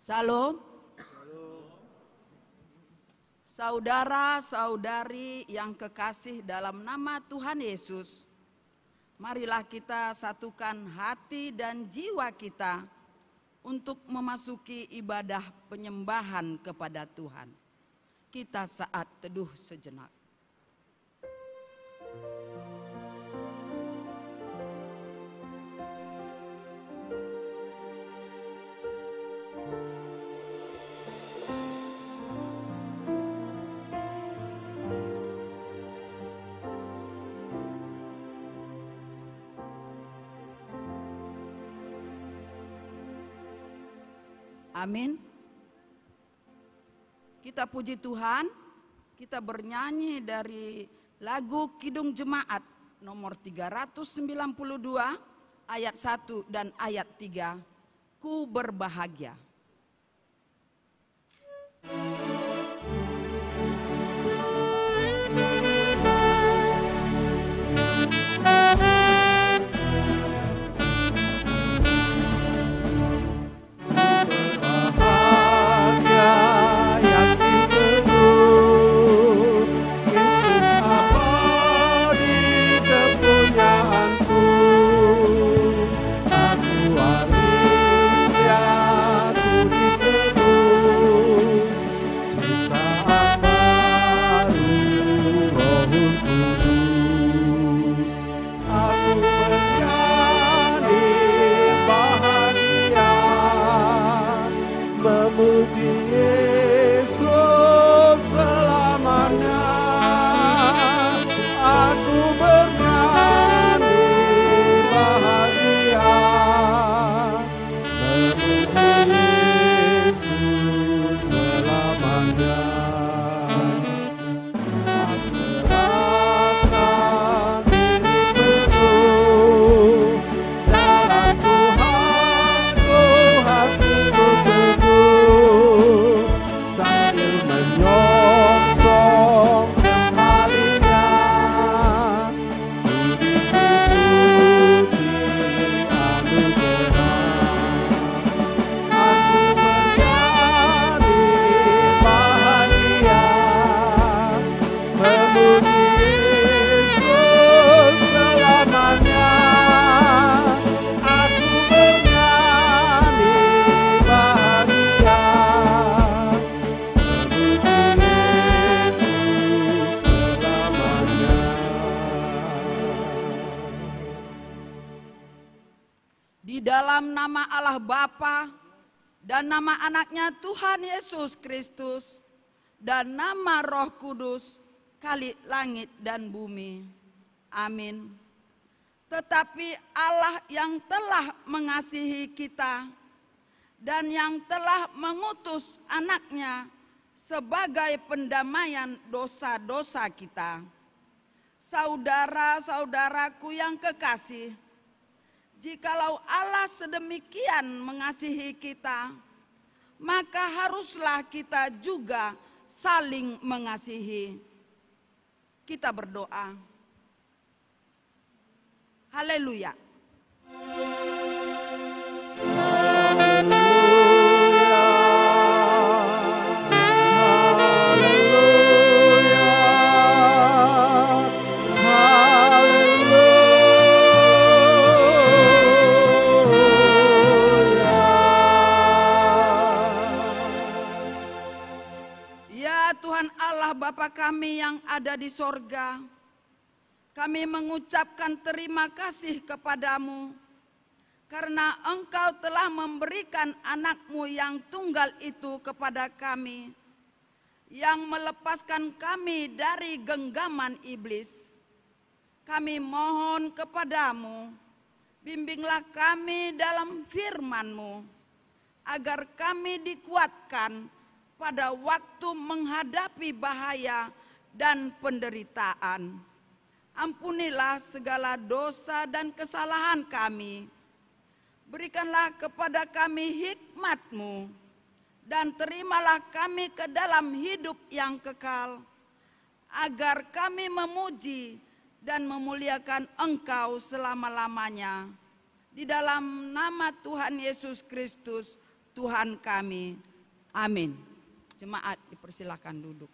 Salam. Saudara-saudari yang kekasih dalam nama Tuhan Yesus, marilah kita satukan hati dan jiwa kita untuk memasuki ibadah penyembahan kepada Tuhan. Kita saat teduh sejenak. Amin. Kita puji Tuhan, kita bernyanyi dari lagu Kidung Jemaat nomor 392 ayat 1 dan ayat 3. Ku berbahagia. Bapa dan nama anaknya Tuhan Yesus Kristus dan nama Roh Kudus, Khalik langit dan bumi. Amin. Tetapi Allah yang telah mengasihi kita dan yang telah mengutus anaknya sebagai pendamaian dosa-dosa kita. Saudara-saudaraku yang kekasih, jikalau Allah sedemikian mengasihi kita, maka haruslah kita juga saling mengasihi. Kita berdoa. Haleluya. Bapa kami yang ada di sorga, kami mengucapkan terima kasih kepadamu karena Engkau telah memberikan anak-Mu yang tunggal itu kepada kami, yang melepaskan kami dari genggaman iblis. Kami mohon kepadamu, bimbinglah kami dalam firman-Mu, agar kami dikuatkan pada waktu menghadapi bahaya dan penderitaan. Ampunilah segala dosa dan kesalahan kami. Berikanlah kepada kami hikmat-Mu, dan terimalah kami ke dalam hidup yang kekal, agar kami memuji dan memuliakan Engkau selama-lamanya. Di dalam nama Tuhan Yesus Kristus, Tuhan kami. Amin. Jemaat dipersilakan duduk.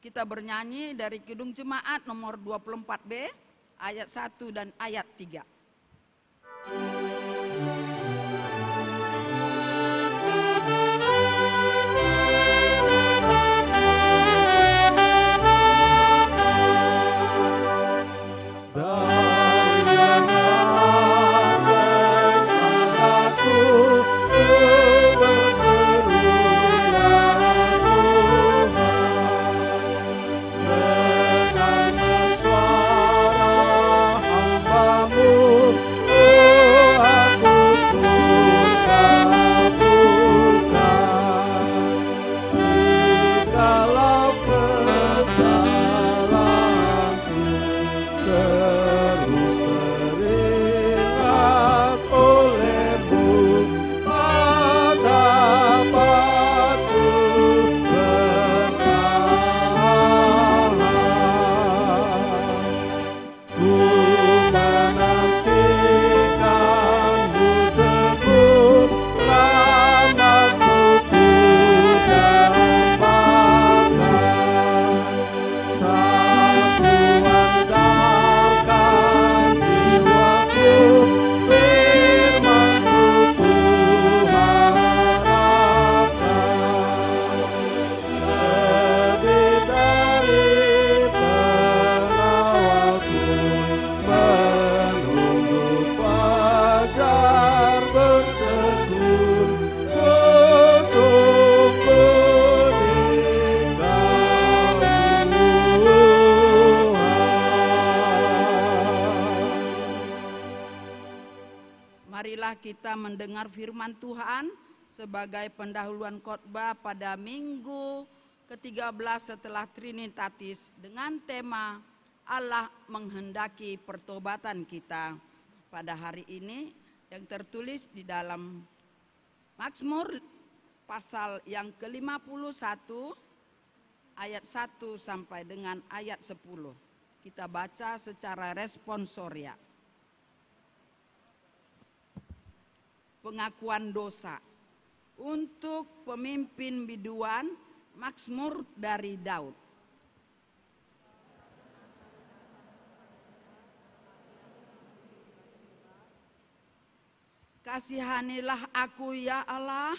Kita bernyanyi dari Kidung Jemaat nomor 24B, ayat 1 dan ayat 3. Kita mendengar firman Tuhan sebagai pendahuluan khotbah pada minggu ke-13 setelah Trinitatis dengan tema Allah menghendaki pertobatan kita. Pada hari ini yang tertulis di dalam Mazmur pasal yang ke-51 ayat 1 sampai dengan ayat 10. Kita baca secara responsoria. Pengakuan dosa untuk pemimpin biduan, Mazmur dari Daud. Kasihanilah aku ya Allah,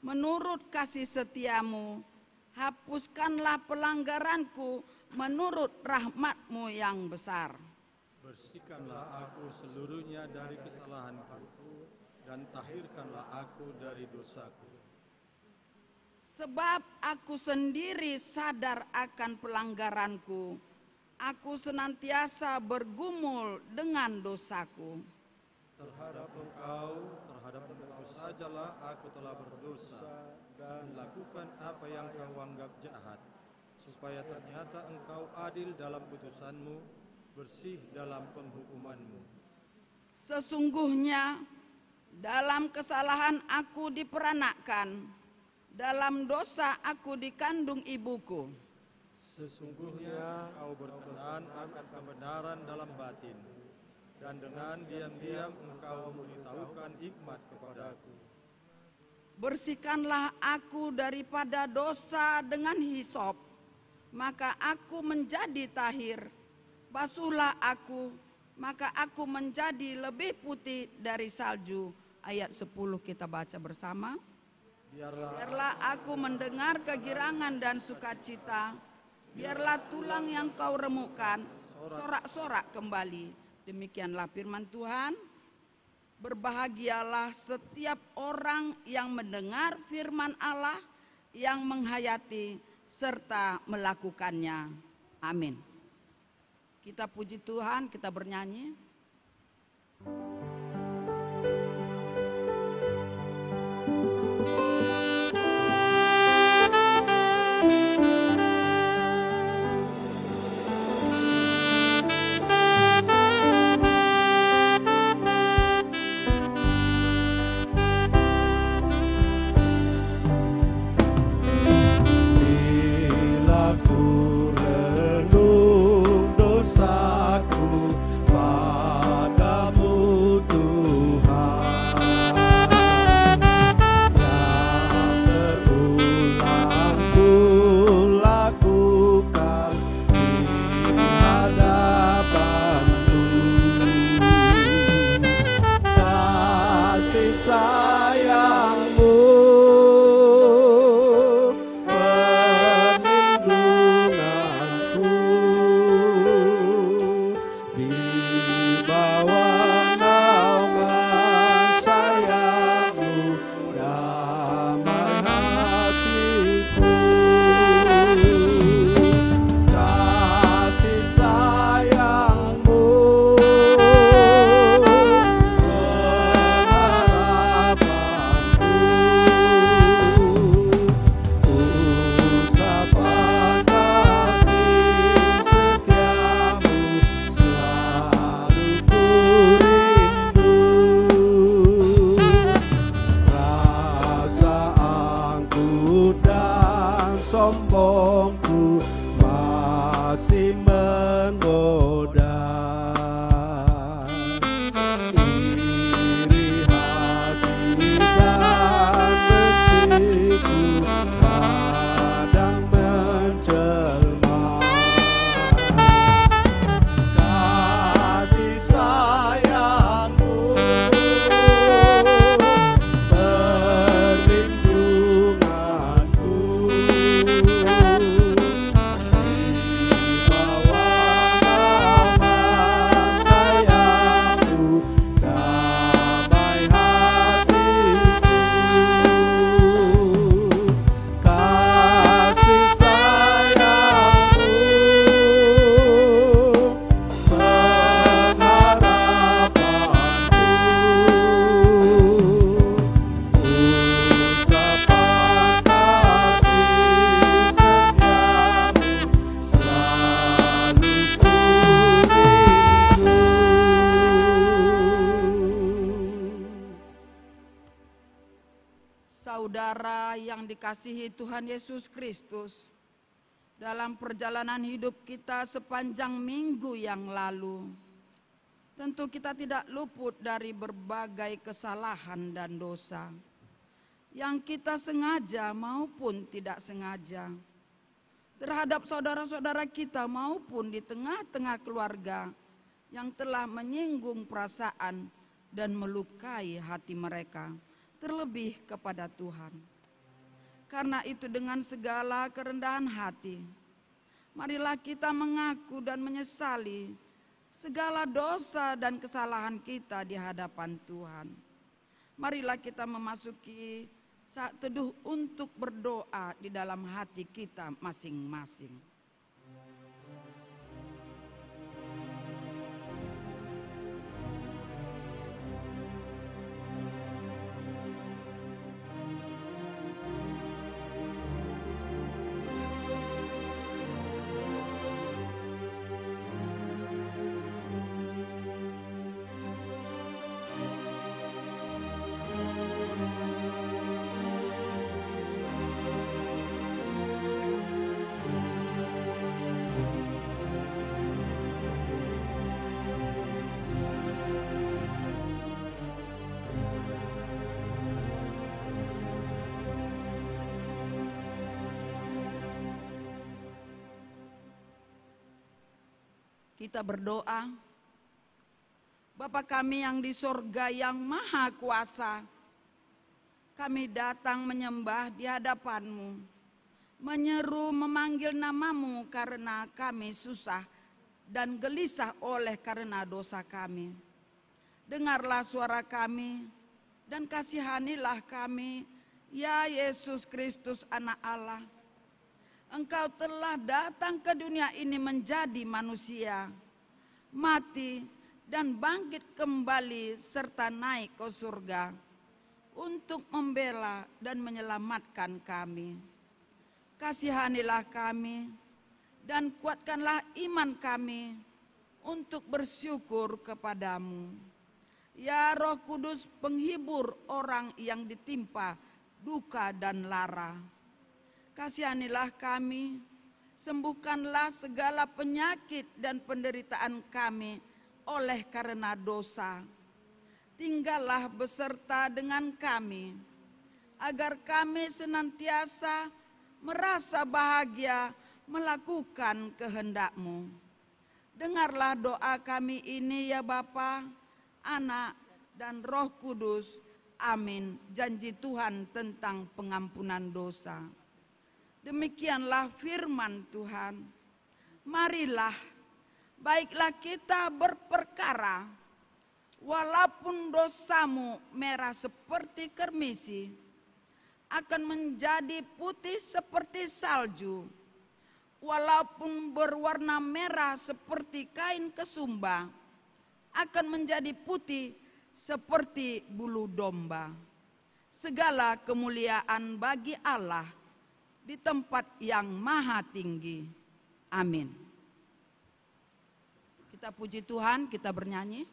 menurut kasih setiamu, hapuskanlah pelanggaranku menurut rahmat-Mu yang besar. Bersihkanlah aku seluruhnya dari kesalahanku, dan tahirkanlah aku dari dosaku. Sebab aku sendiri sadar akan pelanggaranku, aku senantiasa bergumul dengan dosaku. Terhadap engkau sajalah aku telah berdosa dan lakukan apa yang kau anggap jahat, supaya ternyata engkau adil dalam putusanmu, bersih dalam penghukumanmu. Sesungguhnya dalam kesalahan aku diperanakkan, dalam dosa aku dikandung ibuku. Sesungguhnya kau berkenan akan kebenaran dalam batin, dan dengan diam-diam engkau memberitahukan hikmat kepadaku. Bersihkanlah aku daripada dosa dengan hisop, maka aku menjadi tahir. Basuhlah aku, maka aku menjadi lebih putih dari salju. Ayat 10 kita baca bersama. Biarlah aku mendengar kegirangan dan sukacita. Biarlah tulang yang kau remukkan sorak-sorak kembali. Demikianlah firman Tuhan. Berbahagialah setiap orang yang mendengar firman Allah, yang menghayati serta melakukannya. Amin. Kita puji Tuhan, kita bernyanyi. sombongku masih menggoda. Iri hati dan benciku kadang menjelma. Kasih sayangmu perlindunganku di bawah naungan sayangmu, damai hatiku. Kasih sayangmu pengharapanku, ucapan kasih setiamu selalu ku rindu. Saudara yang dikasihi Tuhan Yesus Kristus, dalam perjalanan hidup kita sepanjang minggu yang lalu, tentu kita tidak luput dari berbagai kesalahan dan dosa yang kita sengaja maupun tidak sengaja terhadap saudara-saudara kita maupun di tengah-tengah keluarga yang telah menyinggung perasaan dan melukai hati mereka, terlebih kepada Tuhan. Karena itu dengan segala kerendahan hati, marilah kita mengaku dan menyesali segala dosa dan kesalahan kita di hadapan Tuhan. Marilah kita memasuki saat teduh untuk berdoa di dalam hati kita masing-masing. Kita berdoa. Bapa kami yang di sorga yang maha kuasa, kami datang menyembah di hadapan-Mu, menyeru memanggil nama-Mu karena kami susah dan gelisah oleh karena dosa kami. dengarlah suara kami dan kasihanilah kami, ya Yesus Kristus anak Allah. Engkau telah datang ke dunia ini menjadi manusia, mati dan bangkit kembali serta naik ke surga untuk membela dan menyelamatkan kami. Kasihanilah kami dan kuatkanlah iman kami untuk bersyukur kepadamu. Ya Roh Kudus, penghibur orang yang ditimpa duka dan lara. Kasihanilah kami, sembuhkanlah segala penyakit dan penderitaan kami oleh karena dosa. Tinggallah beserta dengan kami, agar kami senantiasa merasa bahagia melakukan kehendak-Mu. Dengarlah doa kami ini ya Bapa, Anak, dan Roh Kudus. Amin. Janji Tuhan tentang pengampunan dosa. Demikianlah firman Tuhan. Marilah, baiklah kita berperkara, walaupun dosamu merah seperti kermisi, akan menjadi putih seperti salju. Walaupun berwarna merah seperti kain kesumba, akan menjadi putih seperti bulu domba. Segala kemuliaan bagi Allah di tempat yang maha tinggi. Amin. Kita puji Tuhan, kita bernyanyi.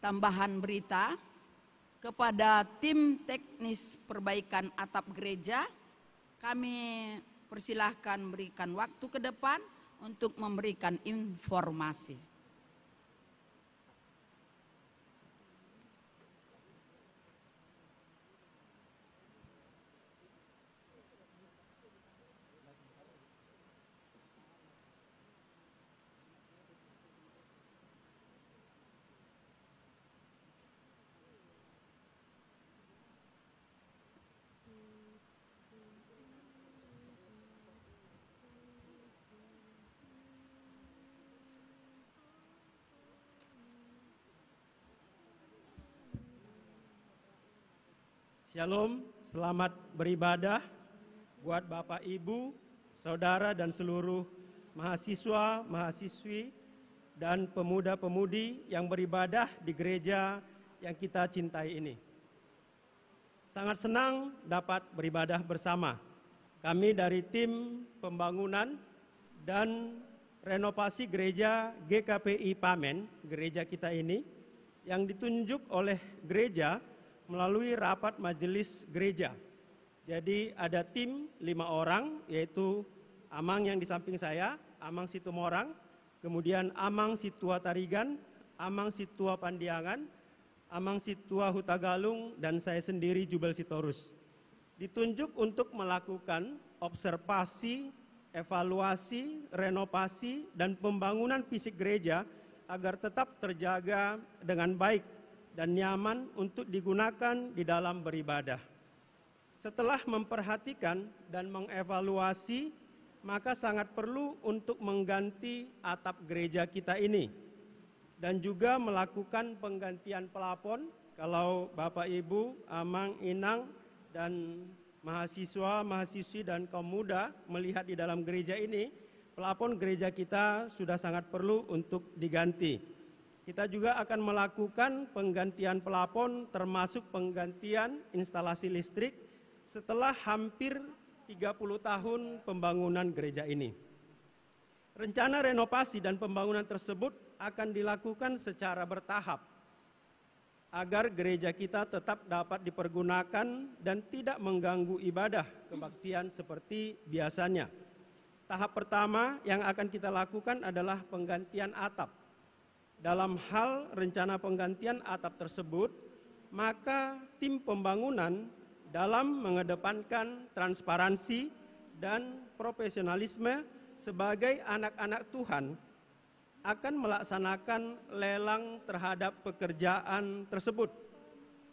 Tambahan berita kepada tim teknis perbaikan atap gereja, kami persilahkan berikan waktu ke depan untuk memberikan informasi. Shalom, selamat beribadah buat Bapak, Ibu, Saudara dan seluruh mahasiswa, mahasiswi dan pemuda-pemudi yang beribadah di gereja yang kita cintai ini. Sangat senang dapat beribadah bersama. Kami dari tim pembangunan dan renovasi gereja GKPI Pamen, gereja kita ini, yang ditunjuk oleh gereja melalui rapat majelis gereja. Jadi ada tim 5 orang, yaitu Amang yang di samping saya, Amang Situmorang, kemudian Amang Situa Tarigan, Amang Situa Pandiangan, Amang Situa Hutagalung, dan saya sendiri Jubel Sitorus. Ditunjuk untuk melakukan observasi, evaluasi, renovasi, dan pembangunan fisik gereja agar tetap terjaga dengan baik dan nyaman untuk digunakan di dalam beribadah. Setelah memperhatikan dan mengevaluasi, maka sangat perlu untuk mengganti atap gereja kita ini dan juga melakukan penggantian pelapon. Kalau Bapak Ibu, Amang, Inang, dan mahasiswa, mahasiswi, dan kaum muda melihat di dalam gereja ini, pelapon gereja kita sudah sangat perlu untuk diganti. Kita juga akan melakukan penggantian pelapon termasuk penggantian instalasi listrik setelah hampir 30 tahun pembangunan gereja ini. Rencana renovasi dan pembangunan tersebut akan dilakukan secara bertahap agar gereja kita tetap dapat dipergunakan dan tidak mengganggu ibadah kebaktian seperti biasanya. Tahap pertama yang akan kita lakukan adalah penggantian atap. Dalam hal rencana penggantian atap tersebut, maka tim pembangunan dalam mengedepankan transparansi dan profesionalisme sebagai anak-anak Tuhan akan melaksanakan lelang terhadap pekerjaan tersebut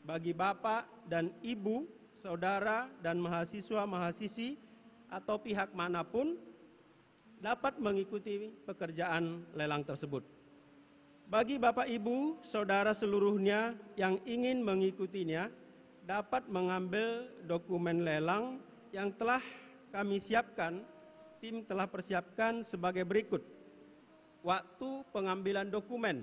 bagi Bapak dan Ibu, saudara dan mahasiswa-mahasiswi atau pihak manapun dapat mengikuti pekerjaan lelang tersebut. Bagi Bapak Ibu, saudara seluruhnya yang ingin mengikutinya dapat mengambil dokumen lelang yang telah kami siapkan, tim telah persiapkan sebagai berikut. Waktu pengambilan dokumen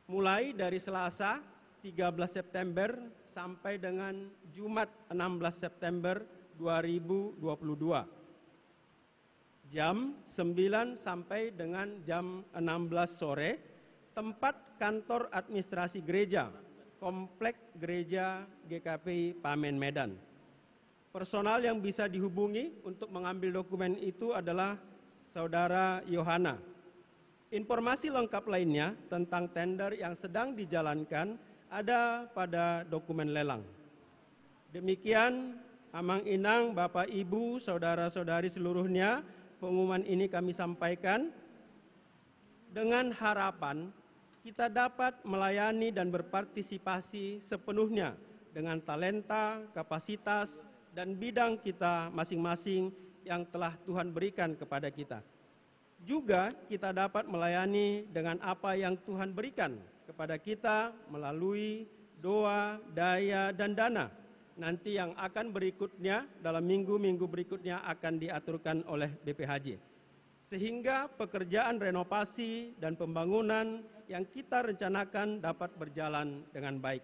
mulai dari Selasa 13 September sampai dengan Jumat 16 September 2022. Jam 9 sampai dengan jam 16 sore, tempat kantor administrasi gereja, Komplek Gereja GKPI Pamen Medan. Personal yang bisa dihubungi untuk mengambil dokumen itu adalah Saudara Yohana. Informasi lengkap lainnya tentang tender yang sedang dijalankan ada pada dokumen lelang. Demikian, Amang Inang, Bapak Ibu, saudara-saudari seluruhnya, pengumuman ini kami sampaikan dengan harapan kita dapat melayani dan berpartisipasi sepenuhnya dengan talenta, kapasitas, dan bidang kita masing-masing yang telah Tuhan berikan kepada kita. Juga kita dapat melayani dengan apa yang Tuhan berikan kepada kita melalui doa, daya, dan dana. Nanti yang akan berikutnya, dalam minggu-minggu berikutnya akan diaturkan oleh BPHJ. Sehingga pekerjaan renovasi dan pembangunan yang kita rencanakan dapat berjalan dengan baik.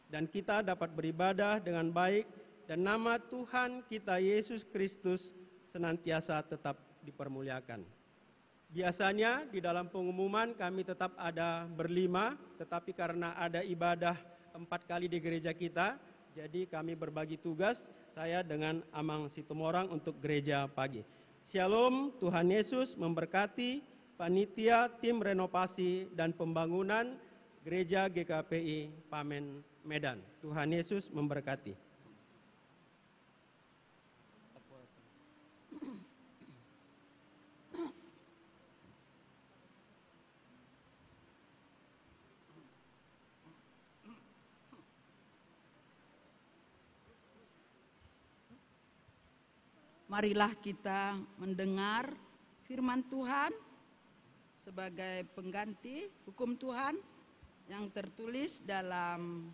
Dan kita dapat beribadah dengan baik dan nama Tuhan kita Yesus Kristus senantiasa tetap dipermuliakan. Biasanya di dalam pengumuman kami tetap ada berlima, tetapi karena ada ibadah 4 kali di gereja kita, jadi kami berbagi tugas, saya dengan Amang Situmorang untuk gereja pagi. Shalom, Tuhan Yesus memberkati panitia tim renovasi dan pembangunan gereja GKPI Pamen Medan. Tuhan Yesus memberkati. Marilah kita mendengar firman Tuhan sebagai pengganti hukum Tuhan yang tertulis dalam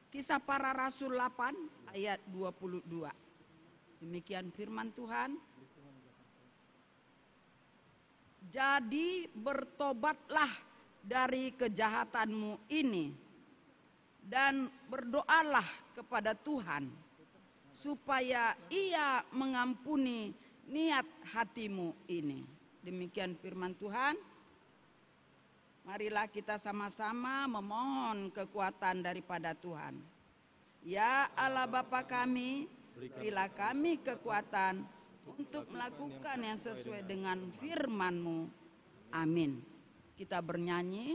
Kisah Para Rasul 8 ayat 22. Demikian firman Tuhan. Jadi bertobatlah dari kejahatanmu ini dan berdoalah kepada Tuhan supaya Ia mengampuni niat hatimu ini. Demikian firman Tuhan. Marilah kita sama-sama memohon kekuatan daripada Tuhan. Ya Allah Bapa kami, berilah kami kekuatan untuk melakukan yang sesuai dengan firman-Mu. Amin. Kita bernyanyi.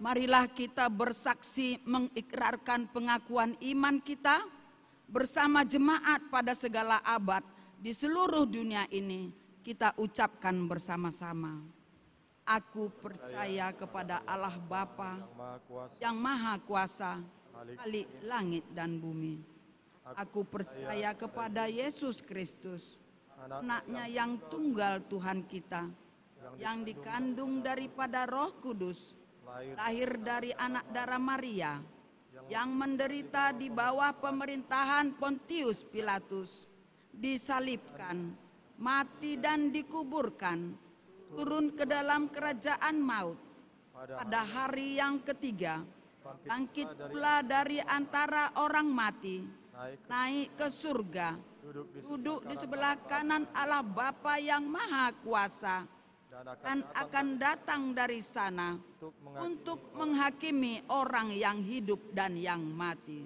Marilah kita bersaksi mengikrarkan pengakuan iman kita bersama jemaat pada segala abad di seluruh dunia ini. Kita ucapkan bersama-sama. Aku percaya kepada Allah Bapa yang Maha Kuasa, Khalik langit dan bumi. Aku percaya kepada Yesus Kristus, Anaknya yang tunggal Tuhan kita, yang dikandung daripada Roh Kudus, lahir dari anak darah Maria, yang menderita di bawah pemerintahan Pontius Pilatus, disalibkan, mati dan dikuburkan, turun ke dalam kerajaan maut. Pada hari yang ketiga, bangkit pula dari antara orang mati, naik ke surga, duduk di sebelah kanan Allah Bapa yang Maha Kuasa, dan akan datang dari sana untuk menghakimi orang yang hidup dan yang mati.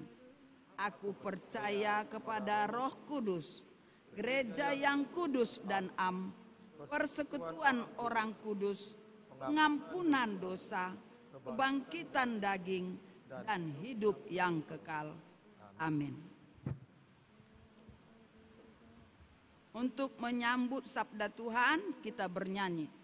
Aku percaya kepada Roh Kudus, gereja yang kudus dan am, persekutuan orang kudus, pengampunan dosa, kebangkitan daging, dan hidup yang kekal. Amin. Untuk menyambut sabda Tuhan, kita bernyanyi.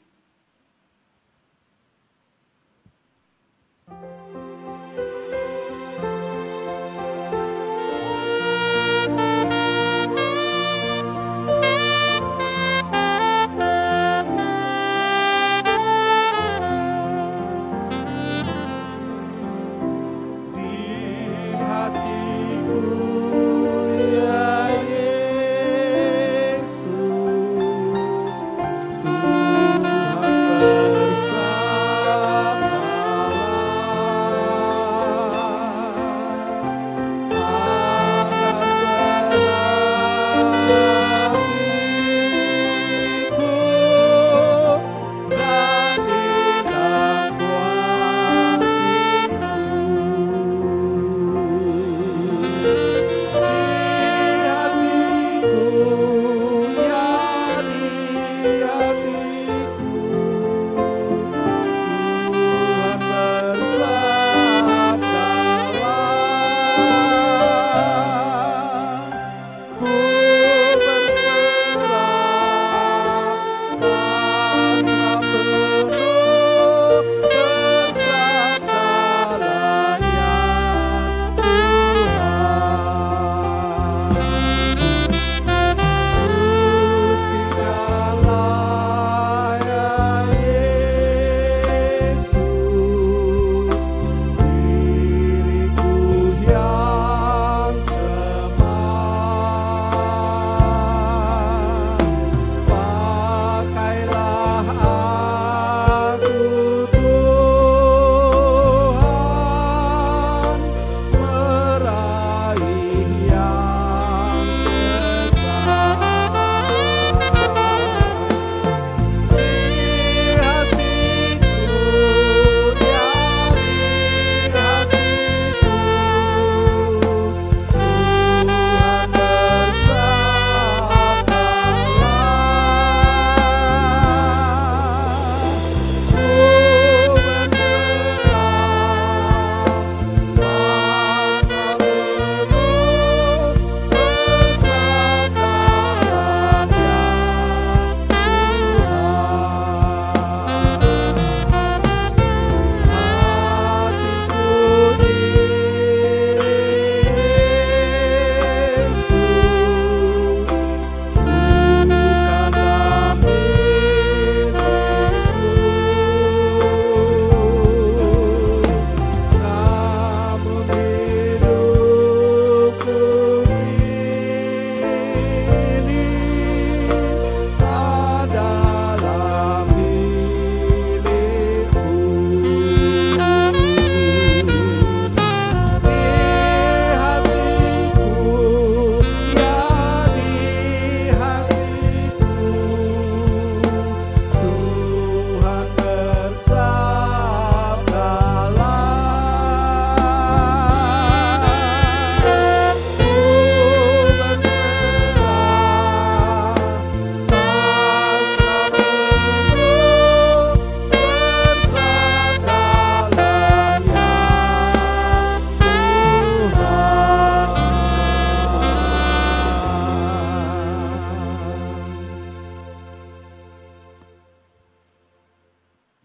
Yesus, Tuhan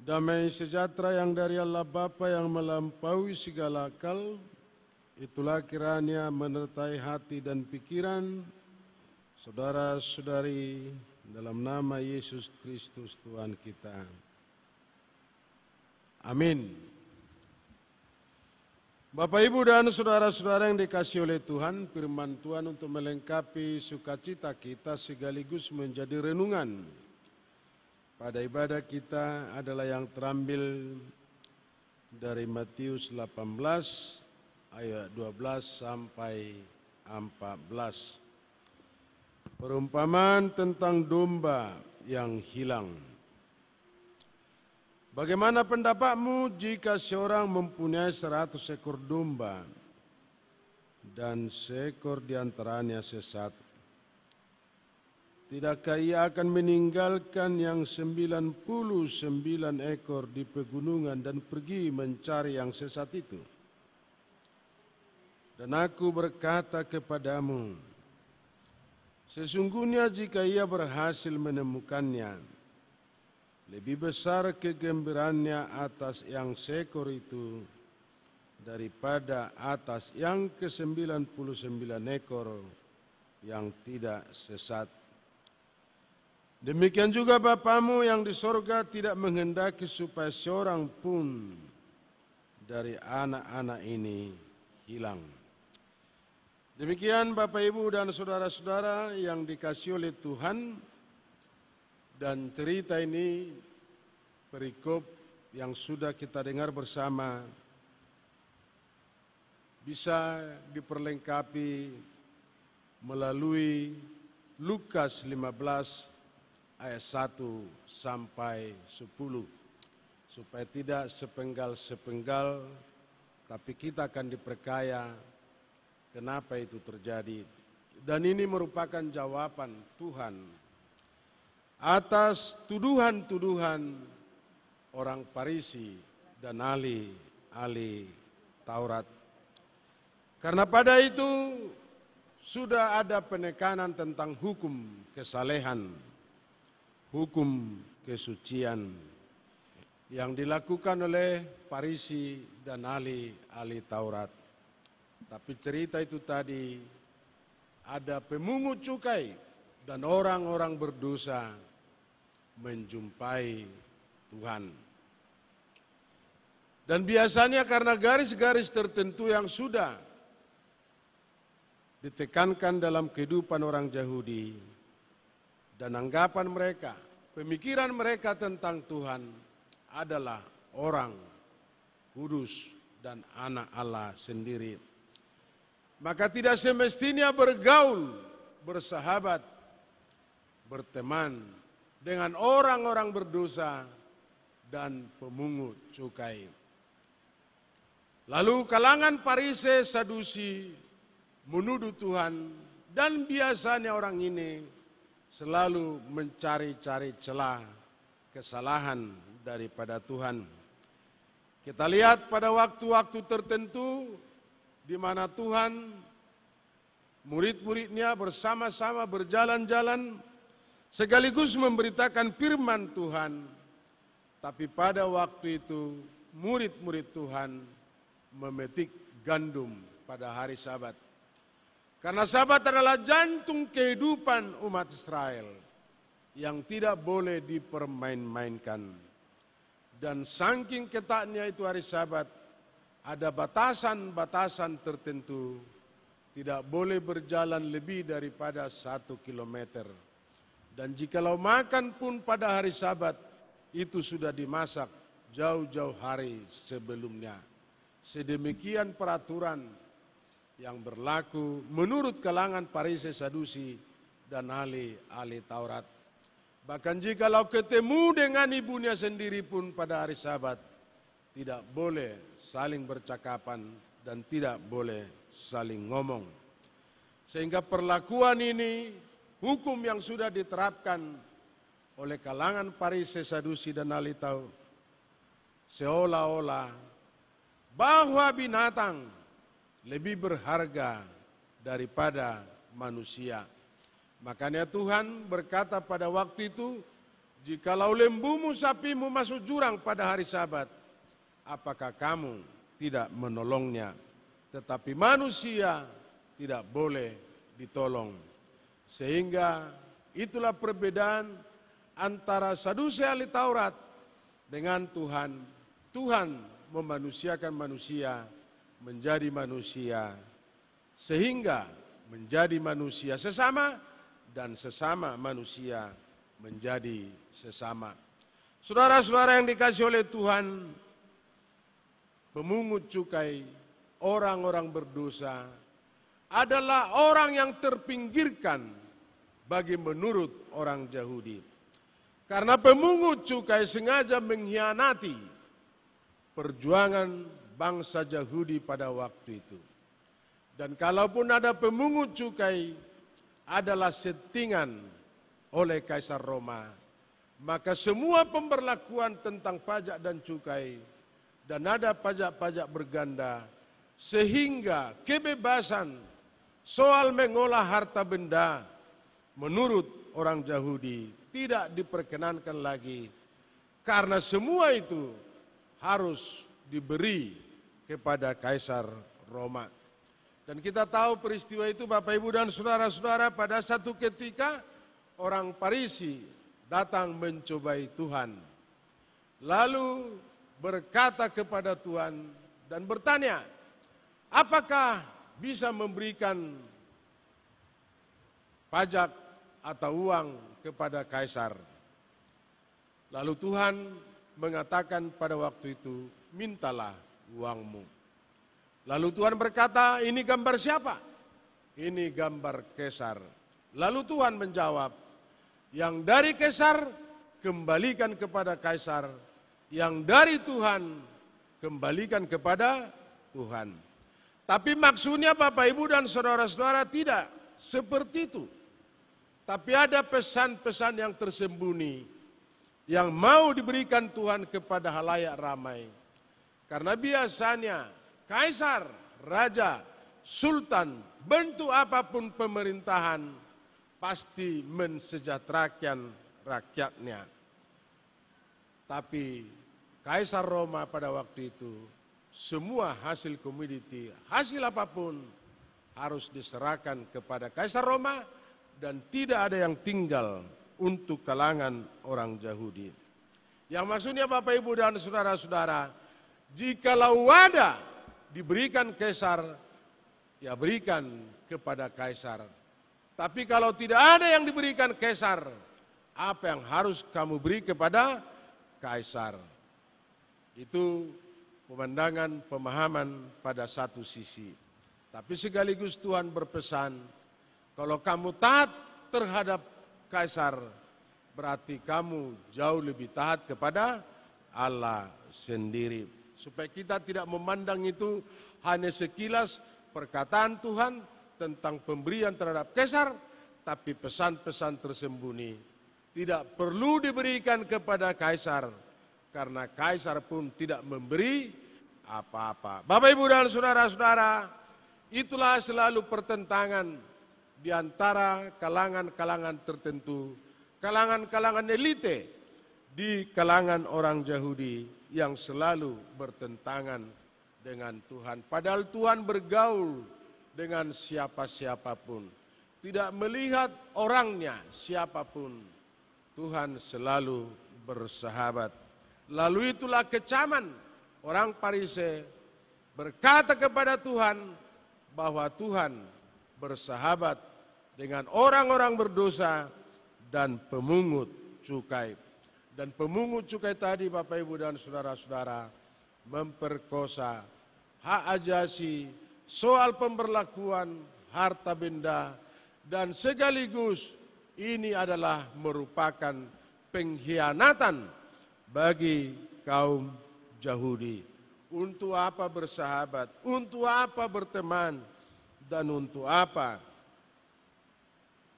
Damai sejahtera yang dari Allah Bapa yang melampaui segala akal, itulah kiranya menyertai hati dan pikiran saudara-saudari dalam nama Yesus Kristus Tuhan kita. Amin. Bapak, Ibu, dan saudara-saudara yang dikasihi oleh Tuhan, firman Tuhan untuk melengkapi sukacita kita sekaligus menjadi renungan pada ibadah kita adalah yang terambil dari Matius 18 ayat 12 sampai 14. Perumpamaan tentang domba yang hilang. Bagaimana pendapatmu jika seorang mempunyai 100 ekor domba dan seekor di antaranya sesat? Tidakkah ia akan meninggalkan yang 99 ekor di pegunungan dan pergi mencari yang sesat itu? Dan aku berkata kepadamu, sesungguhnya jika ia berhasil menemukannya, lebih besar kegembiraannya atas yang seekor itu daripada atas yang ke-99 ekor yang tidak sesat. Demikian juga Bapamu yang di sorga tidak menghendaki supaya seorang pun dari anak-anak ini hilang. Demikian Bapak, Ibu, dan saudara-saudara yang dikasihi oleh Tuhan. Dan cerita ini, perikop yang sudah kita dengar bersama, bisa diperlengkapi melalui Lukas 15 ayat 1 sampai 10, supaya tidak sepenggal-sepenggal, tapi kita akan diperkaya kenapa itu terjadi. Dan ini merupakan jawaban Tuhan atas tuduhan-tuduhan orang Farisi dan ahli Taurat. Karena pada itu sudah ada penekanan tentang hukum kesalehan, hukum kesucian yang dilakukan oleh Farisi dan ahli Taurat. Tapi cerita itu tadi ada pemungut cukai dan orang-orang berdosa menjumpai Tuhan. Dan biasanya karena garis-garis tertentu yang sudah ditekankan dalam kehidupan orang Yahudi, dan anggapan mereka, pemikiran mereka tentang Tuhan adalah orang kudus dan anak Allah sendiri. Maka tidak semestinya bergaul, bersahabat, berteman dengan orang-orang berdosa dan pemungut cukai. Lalu kalangan Farisi Sadusi menuduh Tuhan, dan biasanya orang ini selalu mencari-cari celah kesalahan daripada Tuhan. Kita lihat pada waktu-waktu tertentu di mana Tuhan, murid-muridnya bersama-sama berjalan-jalan sekaligus memberitakan firman Tuhan. Tapi pada waktu itu murid-murid Tuhan memetik gandum pada hari Sabat. Karena Sabat adalah jantung kehidupan umat Israel yang tidak boleh dipermain-mainkan. Dan saking ketatnya itu hari Sabat, ada batasan-batasan tertentu, tidak boleh berjalan lebih daripada 1 kilometer. Dan jikalau makan pun pada hari Sabat, itu sudah dimasak jauh-jauh hari sebelumnya. Sedemikian peraturan yang berlaku menurut kalangan Farisi Sadusi dan ahli Taurat. Bahkan jikalau ketemu dengan ibunya sendiri pun pada hari Sabat, tidak boleh saling bercakapan dan tidak boleh saling ngomong. Sehingga perlakuan ini, hukum yang sudah diterapkan oleh kalangan Farisi Sadusi dan ahli Taurat, seolah-olah bahwa binatang lebih berharga daripada manusia. Makanya Tuhan berkata pada waktu itu, jikalau lembumu sapimu masuk jurang pada hari Sabat, apakah kamu tidak menolongnya? Tetapi manusia tidak boleh ditolong. Sehingga itulah perbedaan antara Sadusi ahli Taurat dengan Tuhan. Tuhan memanusiakan manusia menjadi manusia, sehingga menjadi manusia sesama dan sesama manusia menjadi sesama. Saudara-saudara yang dikasihi oleh Tuhan, pemungut cukai, orang-orang berdosa adalah orang yang terpinggirkan bagi menurut orang Yahudi. Karena pemungut cukai sengaja mengkhianati perjuangan bangsa Yahudi pada waktu itu. Dan kalaupun ada pemungut cukai adalah settingan oleh Kaisar Roma, maka semua pemberlakuan tentang pajak dan cukai dan ada pajak-pajak berganda, sehingga kebebasan soal mengolah harta benda menurut orang Yahudi tidak diperkenankan lagi, karena semua itu harus diberi kepada Kaisar Roma. Dan kita tahu peristiwa itu Bapak Ibu dan saudara-saudara, pada satu ketika orang Farisi datang mencobai Tuhan. Lalu berkata kepada Tuhan dan bertanya, apakah bisa memberikan pajak atau uang kepada Kaisar? Lalu Tuhan mengatakan pada waktu itu, mintalah uangmu. Lalu Tuhan berkata, ini gambar siapa? Ini gambar Kaisar. Lalu Tuhan menjawab, yang dari Kaisar kembalikan kepada Kaisar, yang dari Tuhan kembalikan kepada Tuhan. Tapi maksudnya Bapak Ibu dan saudara-saudara tidak seperti itu. Tapi ada pesan-pesan yang tersembunyi yang mau diberikan Tuhan kepada halayak ramai. Karena biasanya Kaisar, Raja, Sultan, bentuk apapun pemerintahan pasti mensejahterakan rakyatnya. Tapi Kaisar Roma pada waktu itu, semua hasil komoditi, hasil apapun harus diserahkan kepada Kaisar Roma dan tidak ada yang tinggal untuk kalangan orang Yahudi. Yang maksudnya Bapak Ibu dan saudara-saudara, jikalau ada diberikan Kaisar, ya berikan kepada Kaisar. Tapi kalau tidak ada yang diberikan Kaisar, apa yang harus kamu beri kepada Kaisar? Itu pemandangan, pemahaman pada satu sisi. Tapi sekaligus Tuhan berpesan, kalau kamu taat terhadap Kaisar, berarti kamu jauh lebih taat kepada Allah sendiri. Supaya kita tidak memandang itu hanya sekilas perkataan Tuhan tentang pemberian terhadap Kaisar, tapi pesan-pesan tersembunyi. Tidak perlu diberikan kepada Kaisar, karena Kaisar pun tidak memberi apa-apa. Bapak Ibu dan saudara-saudara, itulah selalu pertentangan di antara kalangan-kalangan tertentu, kalangan-kalangan elite di kalangan orang Yahudi yang selalu bertentangan dengan Tuhan. Padahal Tuhan bergaul dengan siapa-siapapun, tidak melihat orangnya siapapun. Tuhan selalu bersahabat. Lalu itulah kecaman orang Farisi berkata kepada Tuhan bahwa Tuhan bersahabat dengan orang-orang berdosa dan pemungut cukai. Dan pemungut cukai tadi Bapak Ibu dan saudara-saudara memperkosa hak ajasi, soal pemberlakuan harta benda, dan sekaligus ini adalah merupakan pengkhianatan bagi kaum Yahudi. Untuk apa bersahabat, untuk apa berteman, dan untuk apa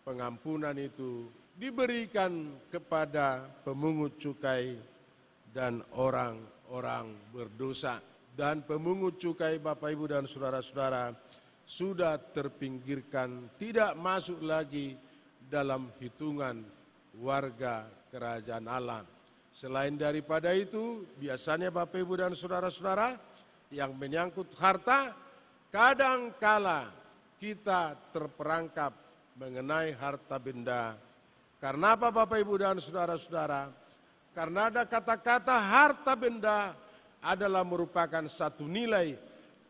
pengampunan itu diberikan kepada pemungut cukai dan orang-orang berdosa. Dan pemungut cukai Bapak Ibu dan saudara-saudara sudah terpinggirkan, tidak masuk lagi dalam hitungan warga kerajaan Allah. Selain daripada itu, biasanya Bapak Ibu dan saudara-saudara yang menyangkut harta, kadangkala kita terperangkap mengenai harta benda. Karena apa Bapak Ibu dan saudara-saudara? Karena ada kata-kata harta benda adalah merupakan satu nilai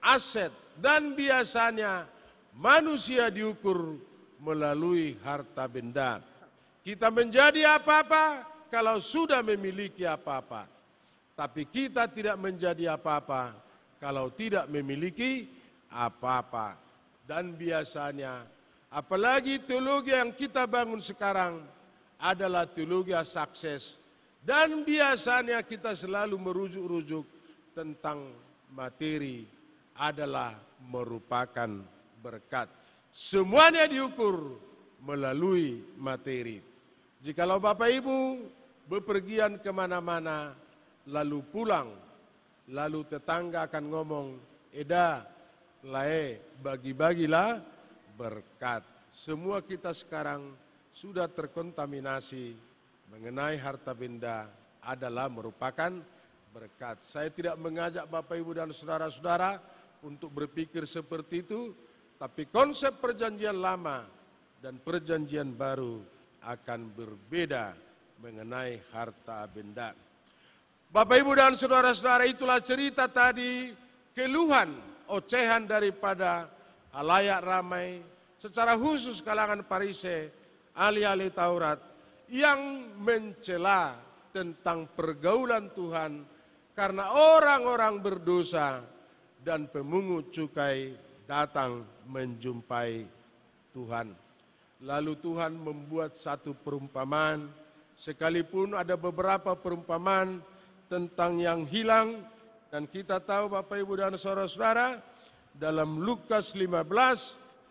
aset dan biasanya manusia diukur melalui harta benda. Kita menjadi apa-apa kalau sudah memiliki apa-apa. Tapi kita tidak menjadi apa-apa kalau tidak memiliki apa-apa. Dan biasanya, apalagi teologi yang kita bangun sekarang adalah teologi sukses. Dan biasanya kita selalu merujuk-rujuk tentang materi adalah merupakan berkat. Semuanya diukur melalui materi. Jikalau Bapak Ibu bepergian kemana-mana, lalu pulang, lalu tetangga akan ngomong, "Eda, lae, bagi-bagilah berkat." Semua kita sekarang sudah terkontaminasi mengenai harta benda adalah merupakan berkat. Saya tidak mengajak Bapak Ibu dan saudara-saudara untuk berpikir seperti itu, tapi konsep perjanjian lama dan perjanjian baru akan berbeda mengenai harta benda. Bapak Ibu dan saudara-saudara, itulah cerita tadi, keluhan, ocehan daripada halayak ramai, secara khusus kalangan Farisei, ahli-ahli Taurat, yang mencela tentang pergaulan Tuhan karena orang-orang berdosa dan pemungut cukai datang menjumpai Tuhan. Lalu Tuhan membuat satu perumpamaan, sekalipun ada beberapa perumpamaan tentang yang hilang, dan kita tahu Bapak Ibu dan saudara-saudara, dalam Lukas 15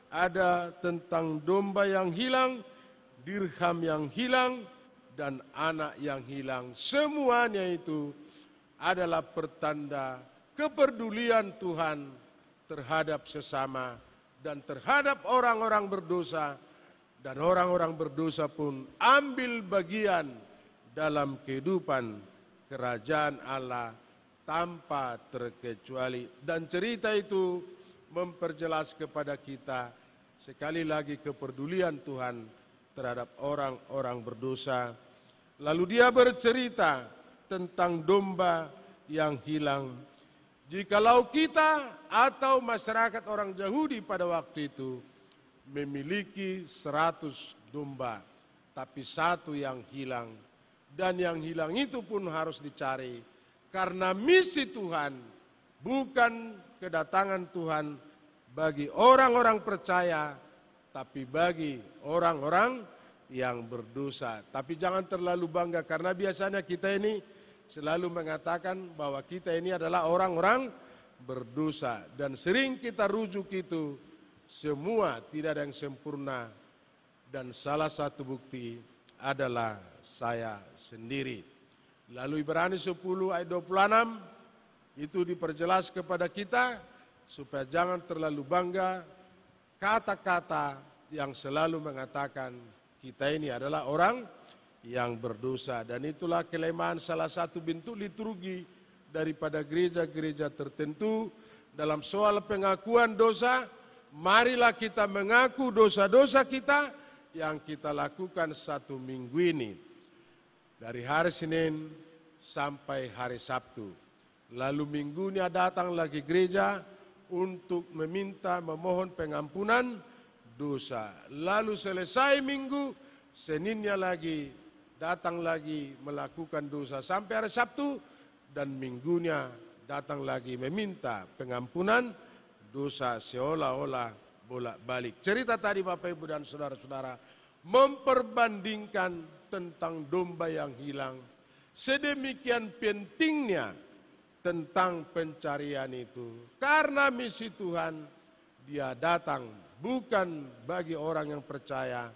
ada tentang domba yang hilang, dirham yang hilang, dan anak yang hilang. Semuanya itu adalah pertanda kepedulian Tuhan terhadap sesama dan terhadap orang-orang berdosa. Dan orang-orang berdosa pun ambil bagian dalam kehidupan kerajaan Allah tanpa terkecuali. Dan cerita itu memperjelas kepada kita sekali lagi kepedulian Tuhan terhadap orang-orang berdosa. Lalu dia bercerita tentang domba yang hilang. Jikalau kita atau masyarakat orang Yahudi pada waktu itu memiliki 100 domba, tapi satu yang hilang. Dan yang hilang itu pun harus dicari. Karena misi Tuhan bukan kedatangan Tuhan bagi orang-orang percaya, tapi bagi orang-orang yang berdosa. Tapi jangan terlalu bangga, karena biasanya kita ini selalu mengatakan bahwa kita ini adalah orang-orang berdosa. Dan sering kita rujuk itu, semua tidak ada yang sempurna, dan salah satu bukti adalah saya sendiri. Lalu Ibrani 10 ayat 26 itu diperjelas kepada kita supaya jangan terlalu bangga kata-kata yang selalu mengatakan kita ini adalah orang yang berdosa. Dan itulah kelemahan salah satu bentuk liturgi daripada gereja-gereja tertentu dalam soal pengakuan dosa. Marilah kita mengaku dosa-dosa kita yang kita lakukan satu minggu ini. Dari hari Senin sampai hari Sabtu. Lalu minggunya datang lagi gereja untuk memohon pengampunan dosa. Lalu selesai minggu, Seninnya lagi datang lagi melakukan dosa sampai hari Sabtu, dan minggunya datang lagi meminta pengampunan dosa, seolah-olah bolak-balik. Cerita tadi Bapak Ibu dan saudara-saudara memperbandingkan tentang domba yang hilang. Sedemikian pentingnya tentang pencarian itu. Karena misi Tuhan, dia datang bukan bagi orang yang percaya,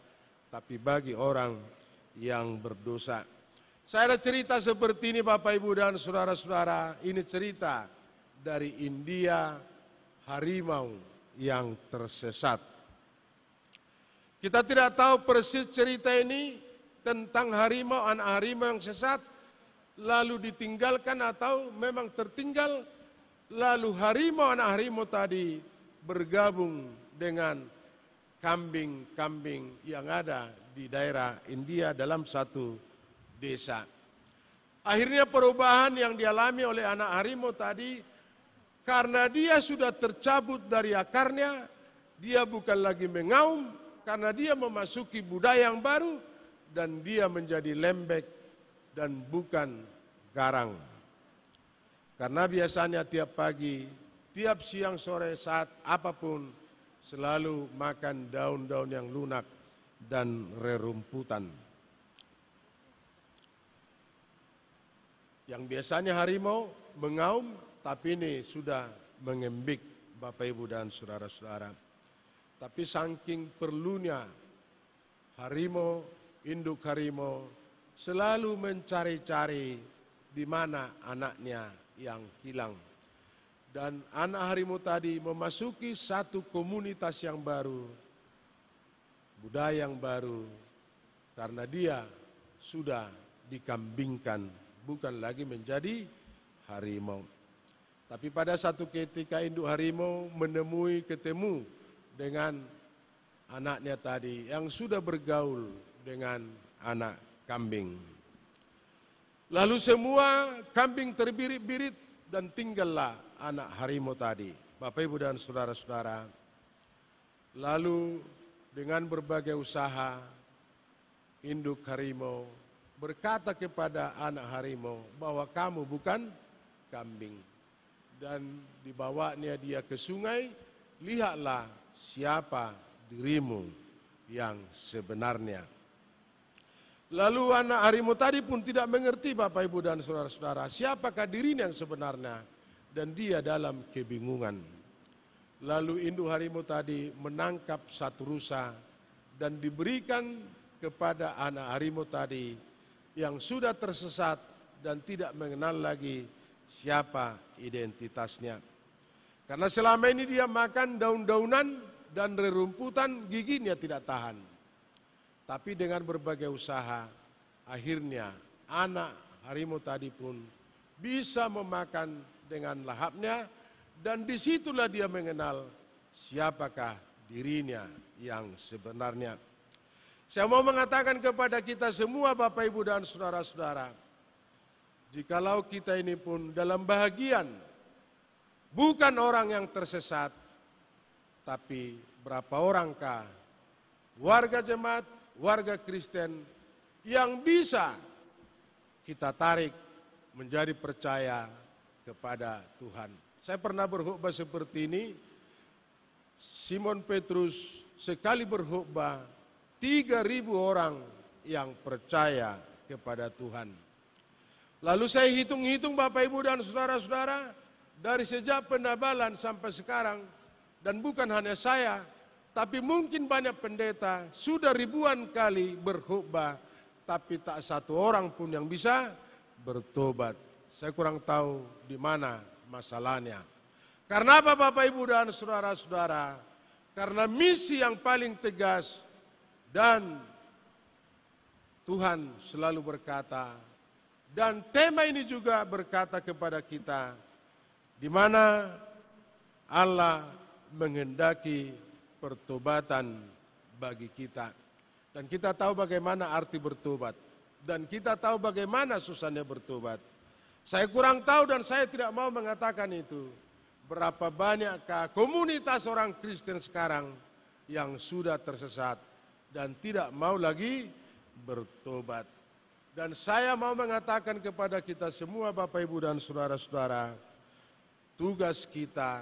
tapi bagi orang yang berdosa. Saya ada cerita seperti ini Bapak Ibu dan saudara-saudara. Ini cerita dari India, harimau yang tersesat. Kita tidak tahu persis cerita ini, tentang harimau, anak harimau yang sesat, lalu ditinggalkan atau memang tertinggal, lalu harimau, anak harimau tadi bergabung dengan kambing-kambing yang ada di daerah India dalam satu desa. Akhirnya perubahan yang dialami oleh anak harimau tadi, karena dia sudah tercabut dari akarnya, dia bukan lagi mengaum, karena dia memasuki budaya yang baru, dan dia menjadi lembek dan bukan garang. Karena biasanya tiap pagi, tiap siang sore saat apapun, selalu makan daun-daun yang lunak dan rerumputan. Yang biasanya harimau mengaum, tapi ini sudah mengembik, Bapak Ibu dan saudara-saudara. Tapi saking perlunya harimau, induk harimau selalu mencari-cari di mana anaknya yang hilang. Dan anak harimau tadi memasuki satu komunitas yang baru, budaya yang baru, karena dia sudah dikambingkan, bukan lagi menjadi harimau. Tapi pada satu ketika induk harimau ketemu dengan anaknya tadi yang sudah bergaul dengan anak kambing. Lalu semua kambing terbirit-birit dan tinggallah anak harimau tadi. Bapak, Ibu dan saudara-saudara. Lalu dengan berbagai usaha, induk harimau berkata kepada anak harimau bahwa kamu bukan kambing. Dan dibawanya dia ke sungai, lihatlah siapa dirimu yang sebenarnya. Lalu anak harimau tadi pun tidak mengerti, Bapak, Ibu dan saudara-saudara, siapakah dirinya yang sebenarnya, dan dia dalam kebingungan. Lalu induk harimau tadi menangkap satu rusa dan diberikan kepada anak harimau tadi yang sudah tersesat dan tidak mengenal lagi siapa identitasnya. Karena selama ini dia makan daun-daunan dan rerumputan, giginya tidak tahan. Tapi dengan berbagai usaha, akhirnya anak harimau tadi pun bisa memakan dengan lahapnya, dan disitulah dia mengenal siapakah dirinya yang sebenarnya. Saya mau mengatakan kepada kita semua, Bapak, Ibu dan saudara-saudara, jikalau kita ini pun dalam bahagian, bukan orang yang tersesat, tapi berapa orangkah warga jemaat, warga Kristen yang bisa kita tarik menjadi percaya kepada Tuhan. Saya pernah berkhotbah seperti ini. Simon Petrus sekali berkhotbah 3.000 orang yang percaya kepada Tuhan. Lalu saya hitung-hitung, Bapak, Ibu dan saudara-saudara, dari sejak penabalan sampai sekarang, dan bukan hanya saya, tapi mungkin banyak pendeta sudah ribuan kali berkhotbah, tapi tak satu orang pun yang bisa bertobat. Saya kurang tahu di mana masalahnya. Karena apa, Bapak, Ibu dan saudara-saudara? Karena misi yang paling tegas, dan Tuhan selalu berkata, dan tema ini juga berkata kepada kita, di mana Allah menghendaki pertobatan bagi kita. Dan kita tahu bagaimana arti bertobat. Dan kita tahu bagaimana susahnya bertobat. Saya kurang tahu dan saya tidak mau mengatakan itu. Berapa banyakkah komunitas orang Kristen sekarang yang sudah tersesat dan tidak mau lagi bertobat. Dan saya mau mengatakan kepada kita semua, Bapak, Ibu dan saudara-saudara, tugas kita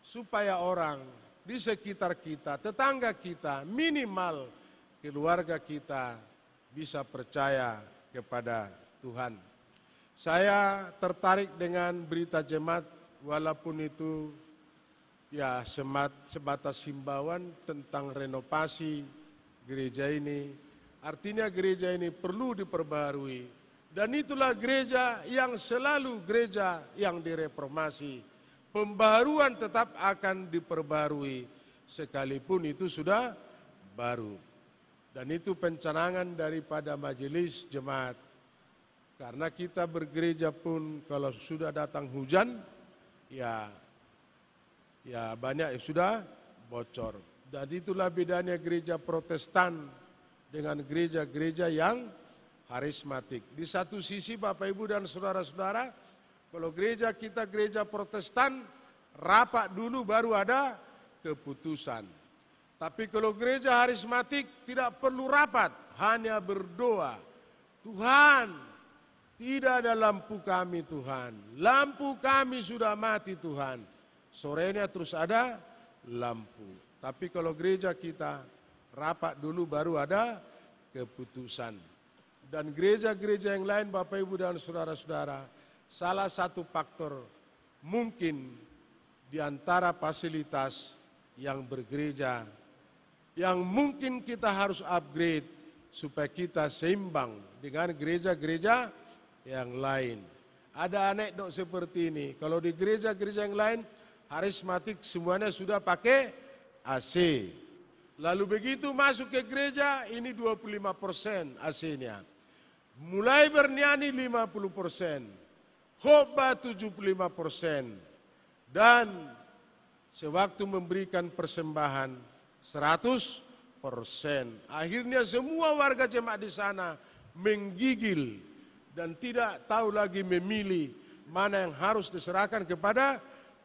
supaya orang di sekitar kita, tetangga kita, minimal keluarga kita bisa percaya kepada Tuhan. Saya tertarik dengan berita jemaat, walaupun itu ya sebatas himbauan tentang renovasi gereja ini. Artinya gereja ini perlu diperbarui, dan itulah gereja yang selalu gereja yang direformasi. Pembaharuan tetap akan diperbarui sekalipun itu sudah baru. Dan itu pencanangan daripada majelis jemaat. Karena kita bergereja pun kalau sudah datang hujan, ya banyak yang sudah bocor. Dan itulah bedanya gereja Protestan dengan gereja-gereja yang karismatik. Di satu sisi Bapak Ibu dan saudara-saudara, kalau gereja kita gereja Protestan, rapat dulu baru ada keputusan. Tapi kalau gereja karismatik tidak perlu rapat, hanya berdoa. Tuhan, tidak ada lampu kami Tuhan. Lampu kami sudah mati Tuhan. Sorenya terus ada lampu. Tapi kalau gereja kita rapat dulu baru ada keputusan. Dan gereja-gereja yang lain Bapak Ibu dan saudara-saudara, salah satu faktor mungkin di antara fasilitas yang bergereja yang mungkin kita harus upgrade supaya kita seimbang dengan gereja-gereja yang lain. Ada anekdot seperti ini, kalau di gereja-gereja yang lain karismatik semuanya sudah pakai AC. Lalu begitu masuk ke gereja, ini 25% AC-nya. Mulai bernyanyi 50%, khotbah 75%, dan sewaktu memberikan persembahan 100%. Akhirnya semua warga jemaat di sana menggigil dan tidak tahu lagi memilih mana yang harus diserahkan kepada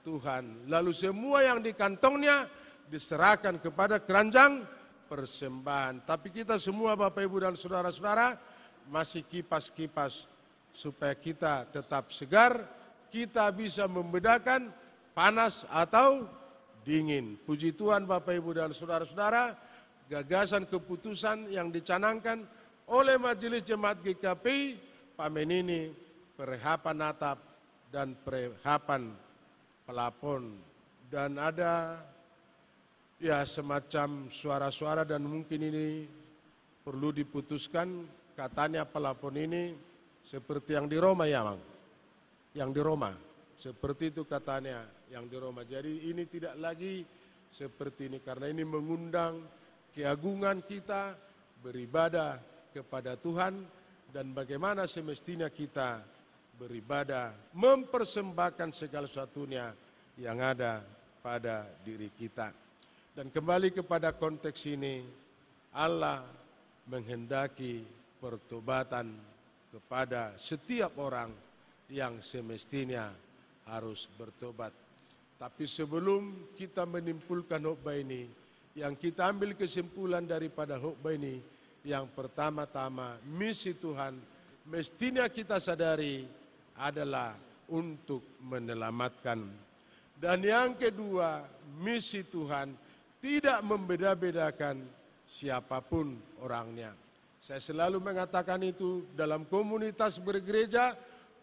Tuhan. Lalu semua yang di kantongnya diserahkan kepada keranjang persembahan. Tapi kita semua Bapak Ibu dan saudara-saudara masih kipas-kipas supaya kita tetap segar, kita bisa membedakan panas atau dingin. Puji Tuhan Bapak Ibu dan saudara-saudara, gagasan keputusan yang dicanangkan oleh Majelis Jemaat GKPI Pamen ini, perehapan atap dan perehapan pelapon. Dan ada ya semacam suara-suara dan mungkin ini perlu diputuskan, katanya pelapon ini seperti yang di Roma ya Bang? Yang di Roma, seperti itu katanya yang di Roma. Jadi ini tidak lagi seperti ini karena ini mengundang keagungan kita beribadah kepada Tuhan dan bagaimana semestinya kita beribadah, mempersembahkan segala sesuatunya yang ada pada diri kita. Dan kembali kepada konteks ini, Allah menghendaki pertobatan kepada setiap orang yang semestinya harus bertobat. Tapi sebelum kita menimpulkan khotbah ini, yang kita ambil kesimpulan daripada khotbah ini, yang pertama-tama misi Tuhan mestinya kita sadari adalah untuk menyelamatkan. Dan yang kedua, misi Tuhan tidak membeda-bedakan siapapun orangnya. Saya selalu mengatakan itu dalam komunitas bergereja,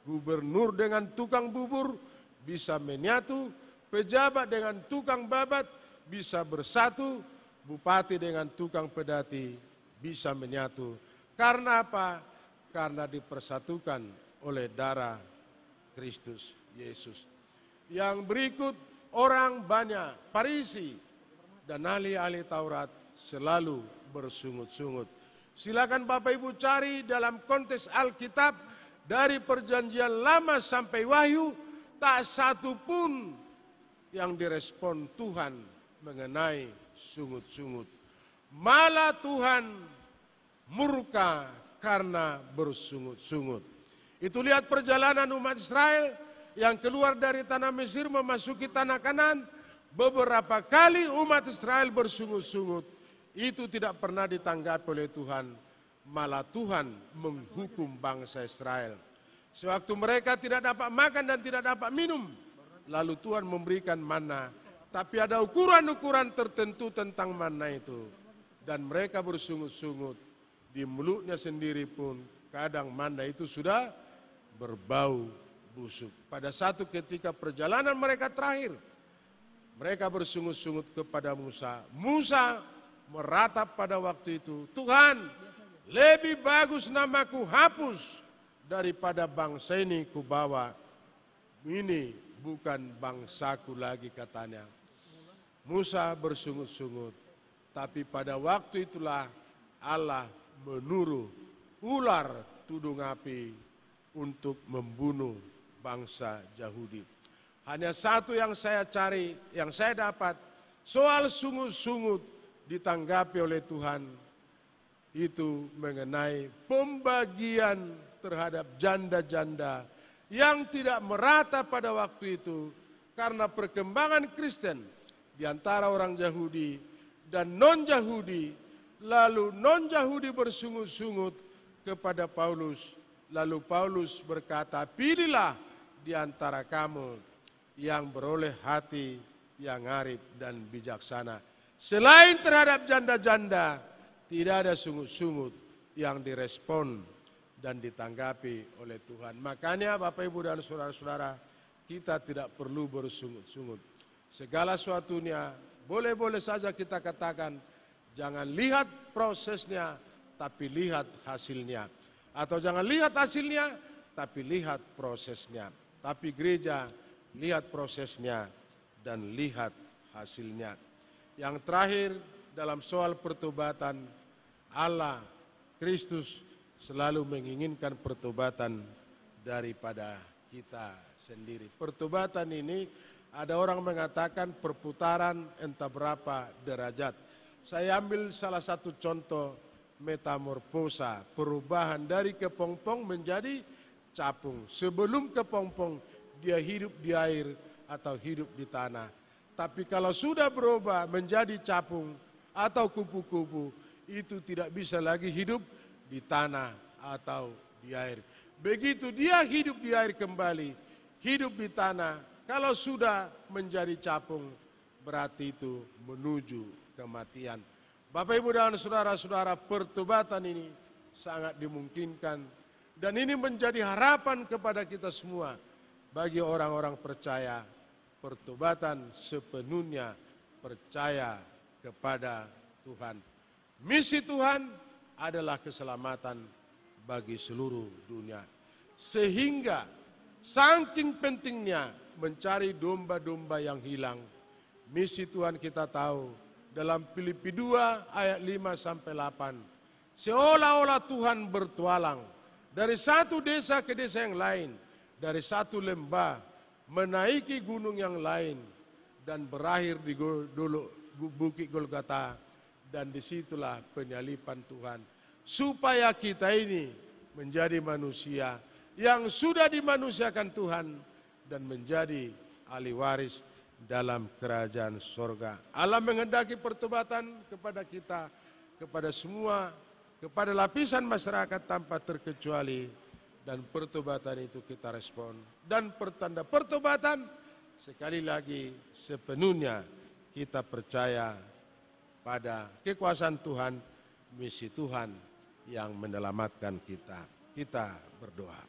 gubernur dengan tukang bubur bisa menyatu, pejabat dengan tukang babat bisa bersatu, bupati dengan tukang pedati bisa menyatu. Karena apa? Karena dipersatukan oleh darah Kristus Yesus. Yang berikut, orang banyak, Farisi dan ahli-ahli Taurat selalu bersungut-sungut. Silakan Bapak Ibu cari dalam konteks Alkitab dari perjanjian lama sampai Wahyu, tak satu pun yang direspon Tuhan mengenai sungut-sungut. Malah Tuhan murka karena bersungut-sungut. Itu lihat perjalanan umat Israel yang keluar dari tanah Mesir memasuki tanah Kanaan. Beberapa kali umat Israel bersungut-sungut. Itu tidak pernah ditanggapi oleh Tuhan. Malah Tuhan menghukum bangsa Israel. Sewaktu mereka tidak dapat makan dan tidak dapat minum, lalu Tuhan memberikan manna. Tapi ada ukuran-ukuran tertentu tentang manna itu. Dan mereka bersungut-sungut. Di mulutnya sendiri pun kadang manna itu sudah berbau busuk. Pada satu ketika perjalanan mereka terakhir, mereka bersungut-sungut kepada Musa. Musa meratap pada waktu itu, Tuhan, lebih bagus namaku hapus daripada bangsa ini kubawa. Ini bukan bangsaku lagi katanya. Musa bersungut-sungut. Tapi pada waktu itulah Allah menuruh ular tudung api untuk membunuh bangsa Yahudi. Hanya satu yang saya cari, yang saya dapat, soal sungut-sungut ditanggapi oleh Tuhan, itu mengenai pembagian terhadap janda-janda yang tidak merata pada waktu itu karena perkembangan Kristen di antara orang Yahudi dan non-Yahudi. Lalu non-Yahudi bersungut-sungut kepada Paulus. Lalu Paulus berkata, pilihlah di antara kamu yang beroleh hati yang arif dan bijaksana. Selain terhadap janda-janda, tidak ada sungut-sungut yang direspon dan ditanggapi oleh Tuhan. Makanya Bapak Ibu dan saudara-saudara, kita tidak perlu bersungut-sungut. Segala sesuatunya boleh-boleh saja kita katakan, jangan lihat prosesnya, tapi lihat hasilnya. Atau jangan lihat hasilnya, tapi lihat prosesnya. Tapi gereja, lihat prosesnya dan lihat hasilnya. Yang terakhir dalam soal pertobatan, Allah Kristus selalu menginginkan pertobatan daripada kita sendiri. Pertobatan ini ada orang mengatakan perputaran entah berapa derajat. Saya ambil salah satu contoh metamorfosa, perubahan dari kepompong menjadi capung. Sebelum kepompong dia hidup di air atau hidup di tanah. Tapi kalau sudah berubah menjadi capung atau kupu-kupu, itu tidak bisa lagi hidup di tanah atau di air. Begitu dia hidup di air kembali, hidup di tanah, kalau sudah menjadi capung, berarti itu menuju kematian. Bapak Ibu dan saudara-saudara, pertobatan ini sangat dimungkinkan. Dan ini menjadi harapan kepada kita semua. Bagi orang-orang percaya, pertobatan sepenuhnya percaya kepada Tuhan. Misi Tuhan adalah keselamatan bagi seluruh dunia. Sehingga saking pentingnya mencari domba-domba yang hilang. Misi Tuhan kita tahu dalam Filipi 2 ayat 5-8. Seolah-olah Tuhan bertualang dari satu desa ke desa yang lain, dari satu lembah menaiki gunung yang lain dan berakhir di Bukit Golgota, dan disitulah penyalipan Tuhan. Supaya kita ini menjadi manusia yang sudah dimanusiakan Tuhan dan menjadi ahli waris dalam kerajaan sorga. Allah menghendaki pertobatan kepada kita, kepada semua, kepada lapisan masyarakat tanpa terkecuali. Dan pertobatan itu kita respon. Dan pertanda pertobatan, sekali lagi sepenuhnya kita percaya pada kekuasaan Tuhan, misi Tuhan yang menyelamatkan kita. Kita berdoa.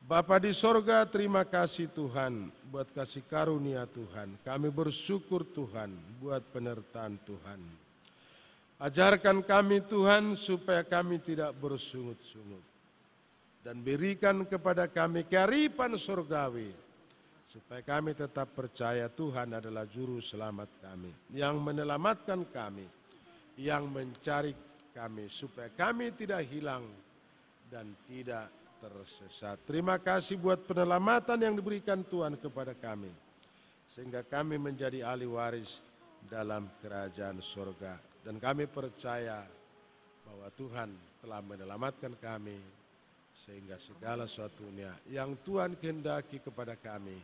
Bapa di sorga, terima kasih Tuhan buat kasih karunia Tuhan. Kami bersyukur Tuhan buat penyertaan Tuhan. Ajarkan kami Tuhan supaya kami tidak bersungut-sungut. Dan berikan kepada kami kearifan surgawi. Supaya kami tetap percaya Tuhan adalah juru selamat kami. Yang menyelamatkan kami. Yang mencari kami. Supaya kami tidak hilang dan tidak tersesat. Terima kasih buat penyelamatan yang diberikan Tuhan kepada kami. Sehingga kami menjadi ahli waris dalam kerajaan surga. Dan kami percaya bahwa Tuhan telah menyelamatkan kami. Sehingga segala sesuatunya yang Tuhan kehendaki kepada kami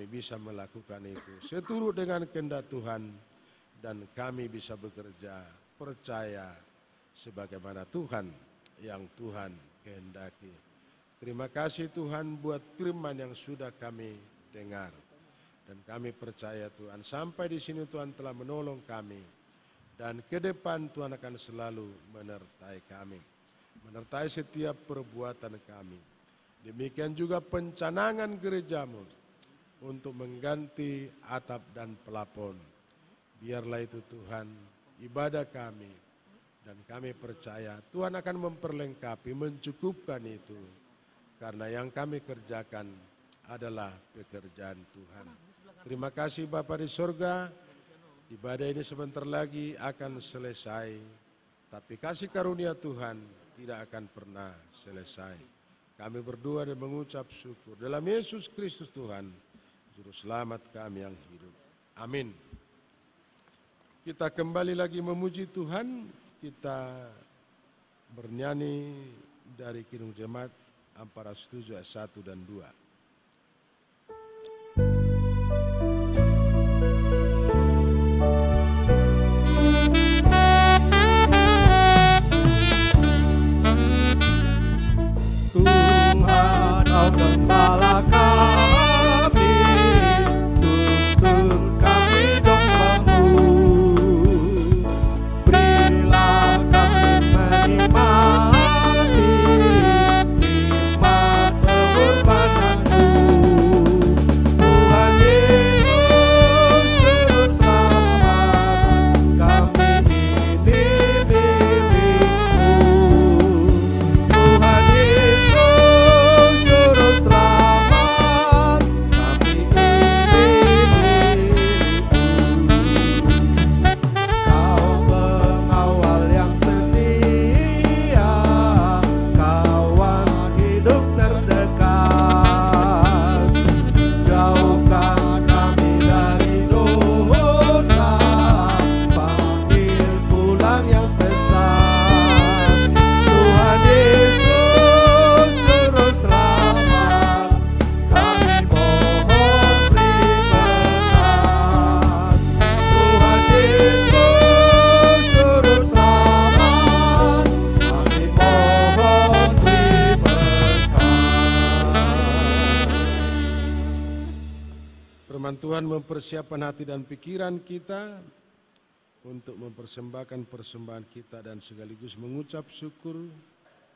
bisa melakukan itu. Seturut dengan kehendak Tuhan. Dan kami bisa bekerja, percaya sebagaimana Tuhan yang Tuhan kehendaki. Terima kasih Tuhan buat firman yang sudah kami dengar. Dan kami percaya Tuhan sampai di sini Tuhan telah menolong kami. Dan ke depan Tuhan akan selalu menyertai kami. Menyertai setiap perbuatan kami. Demikian juga pencanangan gerejamu untuk mengganti atap dan pelapon. Biarlah itu Tuhan ibadah kami. Dan kami percaya Tuhan akan memperlengkapi, mencukupkan itu. Karena yang kami kerjakan adalah pekerjaan Tuhan. Terima kasih Bapa di sorga Ibadah ini sebentar lagi akan selesai, tapi kasih karunia Tuhan tidak akan pernah selesai. Kami berdoa dan mengucap syukur dalam Yesus Kristus Tuhan, Juru Selamat kami yang hidup. Amin. Kita kembali lagi memuji Tuhan, kita bernyanyi dari Kidung Jemaat Ampara 7 ayat 1 dan 2. Tuhan, Kau gembala kami, tuntun kami domba-Mu. Berilah kami menikmati nikmat pengorbanan-Mu. Tuhan Yesus, Juru Selamat, kami ini milik-Mu. Tuhan Yesus, Juru Selamat, kami ini milik-Mu. Kau pengawal yang setia, kawan hidup terdekat. Jauhkan kami dari dosa, panggil pulang yang sesat. Tuhan Yesus, Juru Selamat, kami mohon beri berkat. Tuhan Yesus, Juru Selamat, kami mohon beri berkat. Firman Tuhan mempersiapkan hati dan pikiran kita untuk mempersembahkan persembahan kita dan sekaligus mengucap syukur.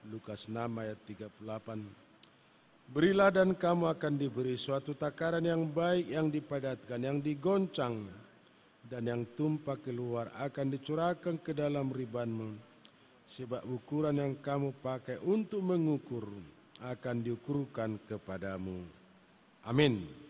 Lukas 6 ayat 38. Berilah dan kamu akan diberi suatu takaran yang baik, yang dipadatkan, yang digoncang, dan yang tumpah keluar akan dicurahkan ke dalam ribanmu. Sebab ukuran yang kamu pakai untuk mengukur akan diukurkan kepadamu. Amin.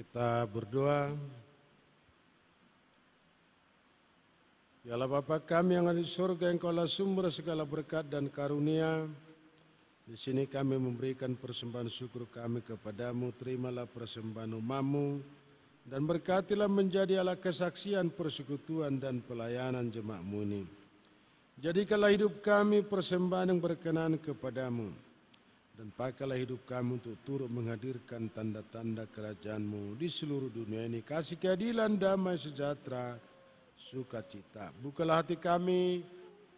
Kita berdoa. Ya Allah Bapa kami yang ada di surga, Engkaulah sumber segala berkat dan karunia. Di sini kami memberikan persembahan syukur kami kepadamu. Terimalah persembahan umamu dan berkatilah menjadi alat kesaksian, persekutuan dan pelayanan jemaatmu ini. Jadikanlah hidup kami persembahan yang berkenan kepadamu, dan pakailah hidup kami untuk turut menghadirkan tanda-tanda kerajaan-Mu di seluruh dunia ini. Kasih keadilan, damai, sejahtera, sukacita. Bukalah hati kami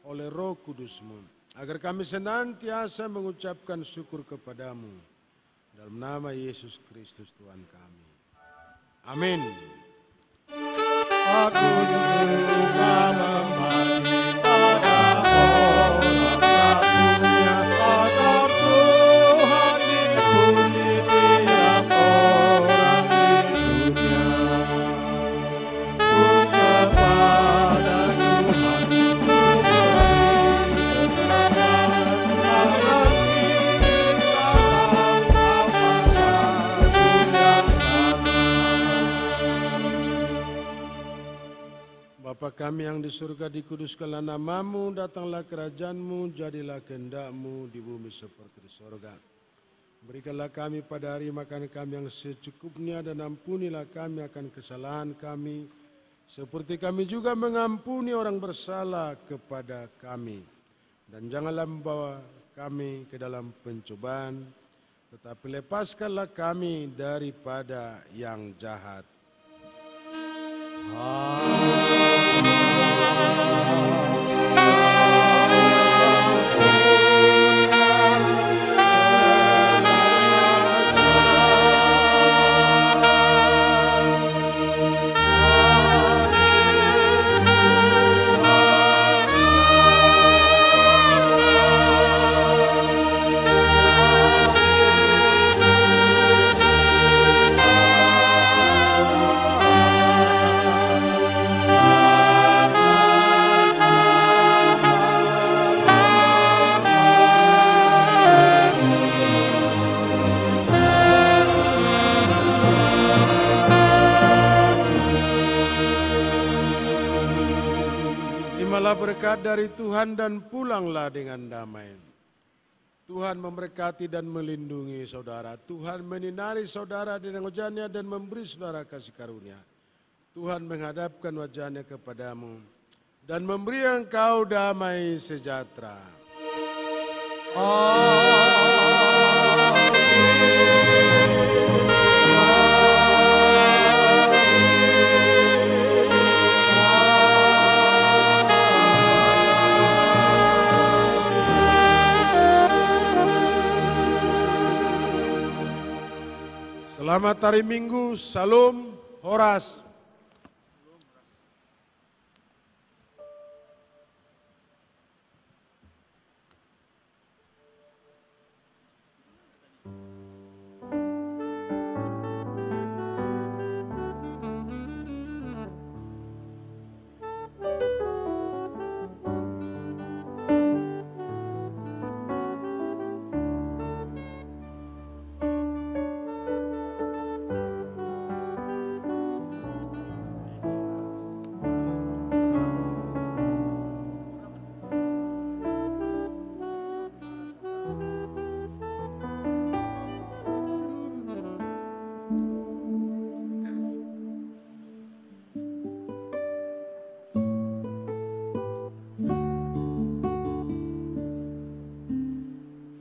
oleh Roh Kudus-Mu, agar kami senantiasa mengucapkan syukur kepadamu. Dalam nama Yesus Kristus Tuhan kami. Amin. Aku suka membagi pada orang satunya, agar Tuhan dipuji tiap orang di dunia. Ku kepada Tuhan memberi persembahan, agar kita tahu apa yang Bapa kami yang di surga, dikuduskanlah namamu, datanglah kerajaan-Mu, jadilah kehendak-Mu di bumi seperti di surga. Berikanlah kami pada hari makan kami yang secukupnya, dan ampunilah kami akan kesalahan kami, seperti kami juga mengampuni orang bersalah kepada kami. Dan janganlah membawa kami ke dalam pencobaan, tetapi lepaskanlah kami daripada yang jahat. Terimalah berkat dari Tuhan dan pulanglah dengan damai. Tuhan memberkati dan melindungi saudara. Tuhan menyinari saudara dengan wajah-Nya dan memberi saudara kasih karunia. Tuhan menghadapkan wajah-Nya kepadamu dan memberi engkau damai sejahtera. Selamat hari Minggu, Salam, Horas.